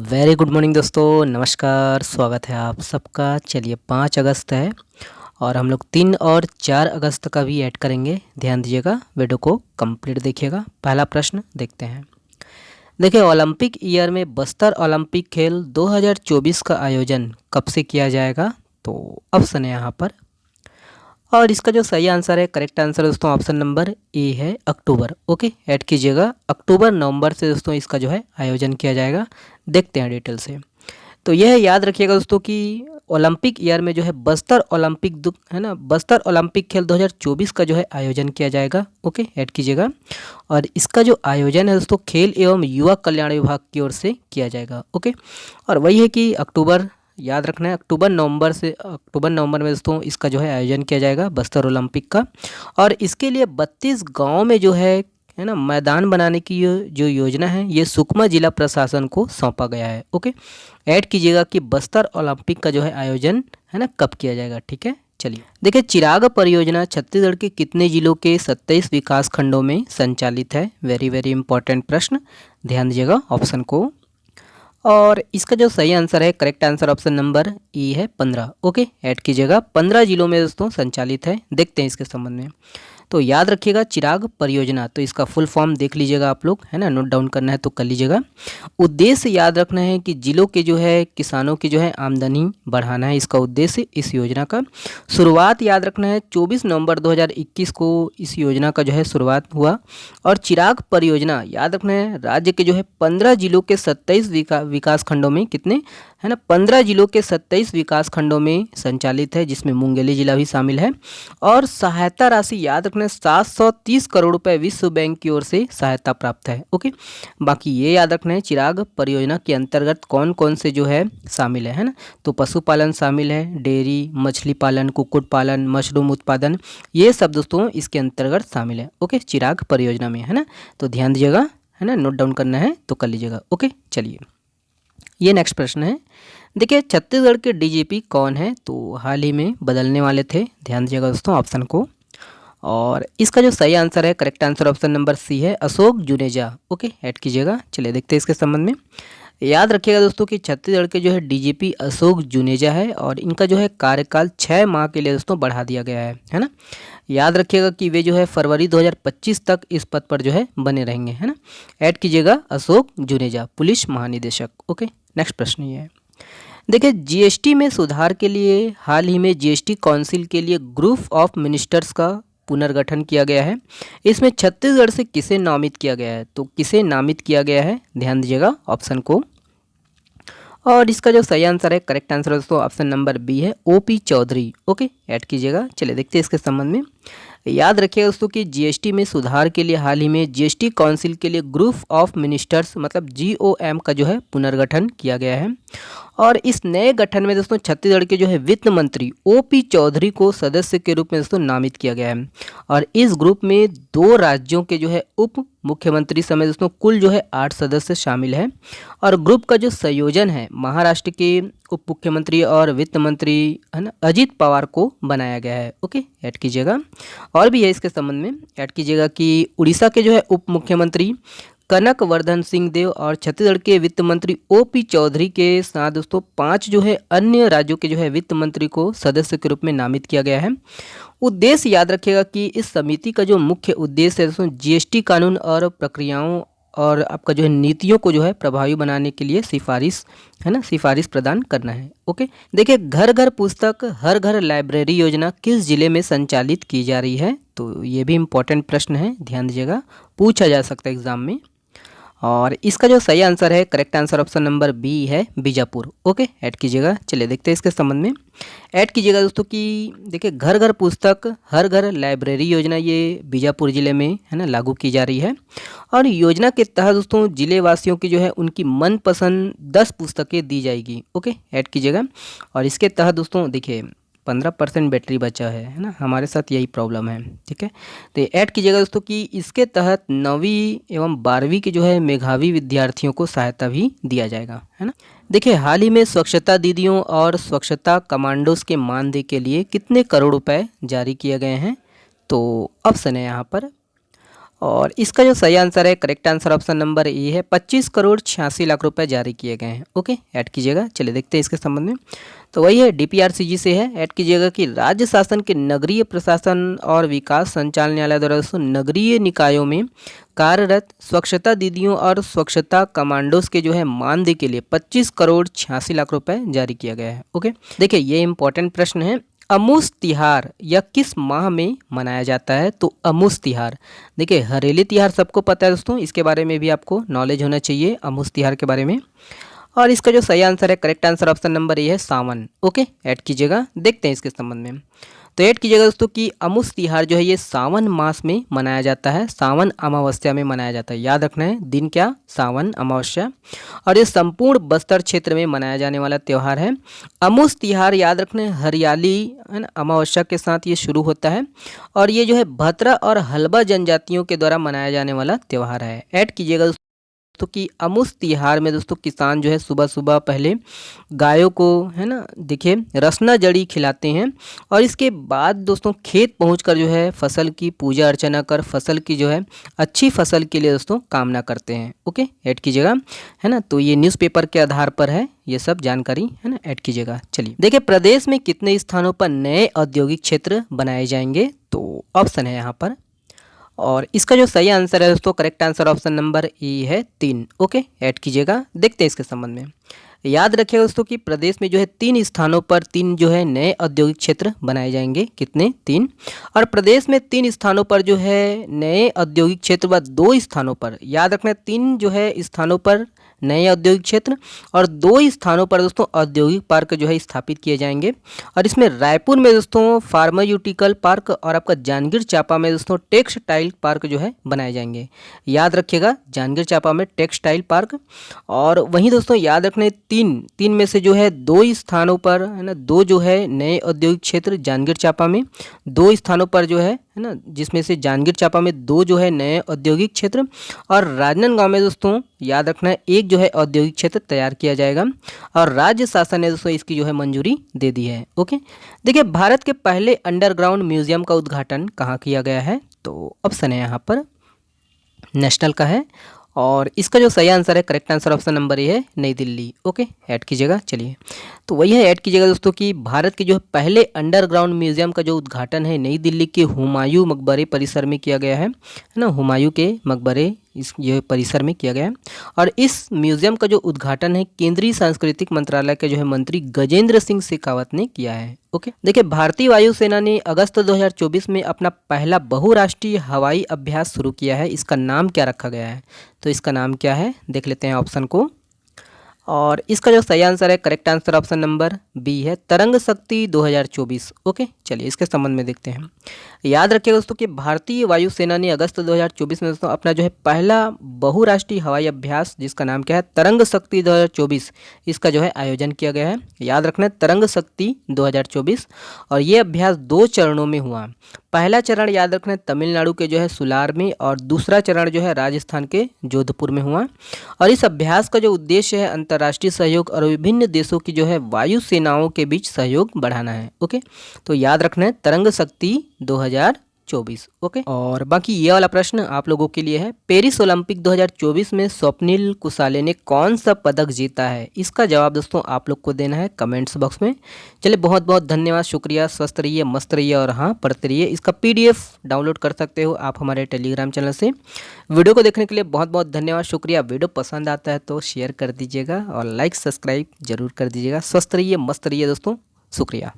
Very good morning दोस्तों, नमस्कार। स्वागत है आप सबका। चलिए 5 अगस्त है और हम लोग 3 और 4 अगस्त का भी ऐड करेंगे। ध्यान दीजिएगा, वीडियो को कंप्लीट देखिएगा। पहला प्रश्न देखते हैं। देखिए, ओलंपिक ईयर में बस्तर ओलंपिक खेल 2024 का आयोजन कब से किया जाएगा? तो ऑप्शन है यहाँ पर, और इसका जो सही आंसर है, करेक्ट आंसर दोस्तों ऑप्शन नंबर ए है, अक्टूबर। ओके, ऐड कीजिएगा। अक्टूबर नवंबर से दोस्तों इसका जो है आयोजन किया जाएगा। देखते हैं डिटेल से। तो यह याद रखिएगा दोस्तों कि ओलंपिक ईयर में जो है बस्तर ओलंपिक है ना, बस्तर ओलंपिक खेल 2024 का जो है आयोजन किया जाएगा। ओके, ऐड कीजिएगा। और इसका जो आयोजन है दोस्तों खेल एवं युवा कल्याण विभाग की ओर से किया जाएगा। ओके, और वही है कि अक्टूबर, याद रखना है, अक्टूबर नवंबर में दोस्तों इसका जो है आयोजन किया जाएगा बस्तर ओलंपिक का। और इसके लिए 32 गाँव में जो है ना मैदान बनाने की जो योजना है, ये सुकमा जिला प्रशासन को सौंपा गया है। ओके, ऐड कीजिएगा कि बस्तर ओलंपिक का जो है आयोजन है ना कब किया जाएगा। ठीक है, चलिए देखिए, चिराग परियोजना छत्तीसगढ़ के कितने जिलों के 27 विकास खंडों में संचालित है? वेरी वेरी इंपॉर्टेंट प्रश्न, ध्यान दीजिएगा ऑप्शन को। और इसका जो सही आंसर है, करेक्ट आंसर ऑप्शन नंबर ई है, 15। ओके, ऐड कीजिएगा। 15 जिलों में दोस्तों संचालित है। देखते हैं इसके संबंध में। तो याद रखिएगा चिराग परियोजना, तो इसका फुल फॉर्म देख लीजिएगा आप लोग, है ना, नोट डाउन करना है तो कर लीजिएगा। उद्देश्य याद रखना है कि जिलों के जो है किसानों की जो है आमदनी बढ़ाना है, इसका उद्देश्य इस योजना का। शुरुआत याद रखना है 24 नवंबर 2021 को इस योजना का जो है शुरुआत हुआ। और चिराग परियोजना याद रखना है राज्य के जो है 15 जिलों के 27 विकास खंडों में, कितने है ना, 15 जिलों के 27 विकास खंडों में संचालित है, जिसमें मुंगेली जिला भी शामिल है। और सहायता राशि याद रखना है 730 करोड़ रुपए विश्व बैंक की ओर से सहायता प्राप्त है। ओके, बाकी ये याद रखना है चिराग परियोजना के अंतर्गत कौन कौन से जो है शामिल है ना, तो पशुपालन शामिल है, डेयरी, मछली पालन, कुक्कुट पालन, मशरूम उत्पादन, ये सब दोस्तों इसके अंतर्गत शामिल है। ओके, चिराग परियोजना में, है ना, तो ध्यान दीजिएगा, है ना, नोट डाउन करना है तो कर लीजिएगा। ओके, चलिए ये नेक्स्ट प्रश्न है। देखिए, छत्तीसगढ़ के डीजीपी कौन है? तो हाल ही में बदलने वाले थे। ध्यान दीजिएगा दोस्तों ऑप्शन को। और इसका जो सही आंसर है, correct answer option number C है, अशोक जुनेजा। ओके, ऐड कीजिएगा। चलिए देखते हैं इसके संबंध में। याद रखिएगा दोस्तों कि छत्तीसगढ़ के जो है डीजीपी अशोक जुनेजा है, और इनका जो है कार्यकाल 6 माह के लिए दोस्तों बढ़ा दिया गया है ना। याद रखिएगा कि वे जो है फरवरी 2025 तक इस पद पर जो है बने रहेंगे, है ना। ऐड कीजिएगा अशोक जुनेजा, पुलिस महानिदेशक। ओके, नेक्स्ट प्रश्न ये है। देखिए, जीएसटी में सुधार के लिए हाल ही में जीएसटी काउंसिल के लिए ग्रुप ऑफ मिनिस्टर्स का पुनर्गठन किया गया है। इसमें छत्तीसगढ़ से किसे नामित किया गया है? तो किसे नामित किया गया है, ध्यान दीजिएगा ऑप्शन को। और इसका जो सही आंसर है, करेक्ट आंसर दोस्तों ऑप्शन नंबर बी है, ओपी चौधरी। ओके, ऐड कीजिएगा। चलिए देखते हैं इसके संबंध में। याद रखिएगा दोस्तों कि जीएसटी में सुधार के लिए हाल ही में जीएसटी काउंसिल के लिए ग्रुप ऑफ मिनिस्टर्स मतलब जीओएम का जो है पुनर्गठन किया गया है। और इस नए गठन में दोस्तों छत्तीसगढ़ के जो है वित्त मंत्री ओपी चौधरी को सदस्य के रूप में दोस्तों नामित किया गया है। और इस ग्रुप में 2 राज्यों के जो है उप मुख्यमंत्री समेत दोस्तों कुल जो है 8 सदस्य शामिल है। और ग्रुप का जो संयोजन है महाराष्ट्र के उप मुख्यमंत्री और वित्त मंत्री, है ना, अजीत पवार को बनाया गया है। ओके, ऐड कीजिएगा। और भी है इसके संबंध में, ऐड कीजिएगा कि उड़ीसा के जो है उप मुख्यमंत्री कनक वर्धन सिंह देव और छत्तीसगढ़ के वित्त मंत्री ओपी चौधरी के साथ दोस्तों 5 जो है अन्य राज्यों के जो है वित्त मंत्री को सदस्य के रूप में नामित किया गया है। उद्देश्य याद रखिएगा कि इस समिति का जो मुख्य उद्देश्य है दोस्तों जीएसटी कानून और प्रक्रियाओं और आपका जो है नीतियों को जो है प्रभावी बनाने के लिए सिफारिश, है ना, सिफारिश प्रदान करना है। ओके, देखिए, घर घर पुस्तक हर घर लाइब्रेरी योजना किस जिले में संचालित की जा रही है? तो ये भी इम्पोर्टेंट प्रश्न है, ध्यान दीजिएगा, पूछा जा सकता है एग्जाम में। और इसका जो सही आंसर है, correct answer option number B है, बीजापुर। ओके, ऐड कीजिएगा। चलिए देखते हैं इसके संबंध में। ऐड कीजिएगा दोस्तों कि देखिए, घर घर पुस्तक हर घर लाइब्रेरी योजना ये बीजापुर जिले में, है ना, लागू की जा रही है। और योजना के तहत दोस्तों जिले वासियों की जो है उनकी मनपसंद 10 पुस्तकें दी जाएगी। ओके, ऐड कीजिएगा। और इसके तहत दोस्तों देखिए 15% बैटरी बचा है ना, हमारे साथ यही प्रॉब्लम है। ठीक है, तो ऐड कीजिएगा दोस्तों कि इसके तहत 9वीं एवं 12वीं के जो है मेधावी विद्यार्थियों को सहायता भी दिया जाएगा, है ना। देखिए, हाल ही में स्वच्छता दीदियों और स्वच्छता कमांडोज के मानदेय के लिए कितने करोड़ रुपए जारी किए गए हैं? तो ऑप्शन है यहाँ पर, और इसका जो सही आंसर है, correct answer option number A है, 25 करोड़ 86 लाख रुपए जारी किए गए हैं। ओके, ऐड कीजिएगा। चलिए देखते हैं इसके संबंध में। तो वही है, डीपीआरसीजी से है। ऐड कीजिएगा कि राज्य शासन के नगरीय प्रशासन और विकास संचालनालय द्वारा दोस्तों नगरीय निकायों में कार्यरत स्वच्छता दीदियों और स्वच्छता कमांडोज के जो है मानदेय के लिए 25 करोड़ 86 लाख रुपए जारी किया गया है। ओके, देखिए ये इंपॉर्टेंट प्रश्न है। अमूस तिहार यह किस माह में मनाया जाता है? तो अमूस तिहार, देखिए हरेली तिहार सबको पता है दोस्तों, इसके बारे में भी आपको नॉलेज होना चाहिए अमूस तिहार के बारे में। और इसका जो सही आंसर है, correct answer option number A है, सावन। ओके, ऐड कीजिएगा। देखते हैं इसके संबंध में। तो ऐड कीजिएगा दोस्तों कि अमूस तिहार जो है ये सावन मास में मनाया जाता है, सावन अमावस्या में मनाया जाता है। याद रखना है दिन क्या, सावन अमावस्या। और ये संपूर्ण बस्तर क्षेत्र में मनाया जाने वाला त्यौहार है। अमूस तिहार याद रखना है, हरियाली है ना, अमावस्या के साथ ये शुरू होता है। और ये जो है भद्रा और हल्बा जनजातियों के द्वारा मनाया जाने वाला त्यौहार है। ऐड कीजिएगा तो कि अमूस तिहार में दोस्तों किसान जो है सुबह सुबह पहले गायों को है ना, देखिए रसना जड़ी खिलाते हैं। और इसके बाद दोस्तों खेत पहुंचकर जो है फसल की पूजा अर्चना कर फसल की जो है अच्छी फसल के लिए दोस्तों कामना करते हैं। ओके, ऐड कीजिएगा, है ना। तो ये न्यूज़पेपर के आधार पर है ये सब जानकारी, है ना, ऐड कीजिएगा। चलिए देखिए, प्रदेश में कितने स्थानों पर नए औद्योगिक क्षेत्र बनाए जाएंगे? तो ऑप्शन है यहाँ पर। और इसका जो सही आंसर है दोस्तों, correct answer option number A है, 3। ओके, ऐड कीजिएगा। देखते हैं इसके संबंध में। याद रखिएगा दोस्तों कि प्रदेश में जो है 3 स्थानों पर 3 जो है नए औद्योगिक क्षेत्र बनाए जाएंगे। कितने? 3। और प्रदेश में 3 स्थानों पर जो है नए औद्योगिक क्षेत्र व 2 स्थानों पर, याद रखना 3 जो है स्थानों पर नए औद्योगिक क्षेत्र और 2 स्थानों पर दोस्तों औद्योगिक पार्क जो है स्थापित किए जाएंगे। और इसमें रायपुर में दोस्तों फार्मास्यूटिकल पार्क और आपका जांजगीर चांपा में दोस्तों टेक्सटाइल पार्क जो है बनाए जाएंगे। याद रखिएगा, जांजगीर चांपा में टेक्सटाइल पार्क। और वहीं दोस्तों याद रखने 3 में से जो है 2 स्थानों पर, है ना, 2 जो है नए औद्योगिक क्षेत्र जांजगीर चांपा में, 2 स्थानों पर जो है ना, जिसमें से जांजगीर चांपा में 2 जो है नए औद्योगिक क्षेत्र और राजनांदगांव में दोस्तों याद रखना है 1 जो है औद्योगिक क्षेत्र तैयार किया जाएगा। और राज्य शासन ने दोस्तों इसकी जो है मंजूरी दे दी है। ओके, देखिए भारत के पहले अंडरग्राउंड म्यूजियम का उद्घाटन कहाँ किया गया है? तो ऑप्शन है यहाँ पर नेशनल का है। और इसका जो सही आंसर है, correct answer option number A है, नई दिल्ली। ओके, ऐड कीजिएगा। चलिए तो वही है, ऐड कीजिएगा दोस्तों कि भारत के जो पहले अंडरग्राउंड म्यूजियम का जो उद्घाटन है नई दिल्ली के हुमायूं मकबरे परिसर में किया गया है ना, हुमायूं के मकबरे इस ये परिसर में किया गया है। और इस म्यूजियम का जो उद्घाटन है केंद्रीय सांस्कृतिक मंत्रालय के जो है मंत्री गजेंद्र सिंह शेखावत ने किया है। ओके, देखिए भारतीय वायुसेना ने अगस्त 2024 में अपना पहला बहुराष्ट्रीय हवाई अभ्यास शुरू किया है। इसका नाम क्या रखा गया है? तो इसका नाम क्या है, देख लेते हैं ऑप्शन को। और इसका जो सही आंसर है, correct answer option number B है, तरंग शक्ति 2024। ओके, चलिए इसके संबंध में देखते हैं। याद रखिएगा दोस्तों कि भारतीय वायुसेना ने अगस्त 2024 में दोस्तों अपना जो है पहला बहुराष्ट्रीय हवाई अभ्यास, जिसका नाम क्या है, तरंग शक्ति 2024, इसका जो है आयोजन किया गया है। याद रखना है तरंग शक्ति 2024। और ये अभ्यास 2 चरणों में हुआ। पहला चरण याद रखना है तमिलनाडु के जो है सुलार में और दूसरा चरण जो है राजस्थान के जोधपुर में हुआ। और इस अभ्यास का जो उद्देश्य है अंतर्राष्ट्रीय सहयोग और विभिन्न देशों की जो है वायु सेनाओं के बीच सहयोग बढ़ाना है। ओके, तो याद रखना है तरंग शक्ति 2024। ओके, और बाकी ये वाला प्रश्न आप लोगों के लिए है, पेरिस ओलंपिक 2024 में स्वप्निल कुसाले ने कौन सा पदक जीता है? इसका जवाब दोस्तों आप लोग को देना है कमेंट्स बॉक्स में। चलिए बहुत बहुत धन्यवाद, शुक्रिया, स्वस्थ रहिए, मस्त रहिए और हाँ पढ़ते रहिए। इसका PDF डाउनलोड कर सकते हो आप हमारे टेलीग्राम चैनल से। वीडियो को देखने के लिए बहुत बहुत धन्यवाद, शुक्रिया। वीडियो पसंद आता है तो शेयर कर दीजिएगा और लाइक सब्सक्राइब जरूर कर दीजिएगा। स्वस्थ रहिए, मस्त रहिए दोस्तों, शुक्रिया।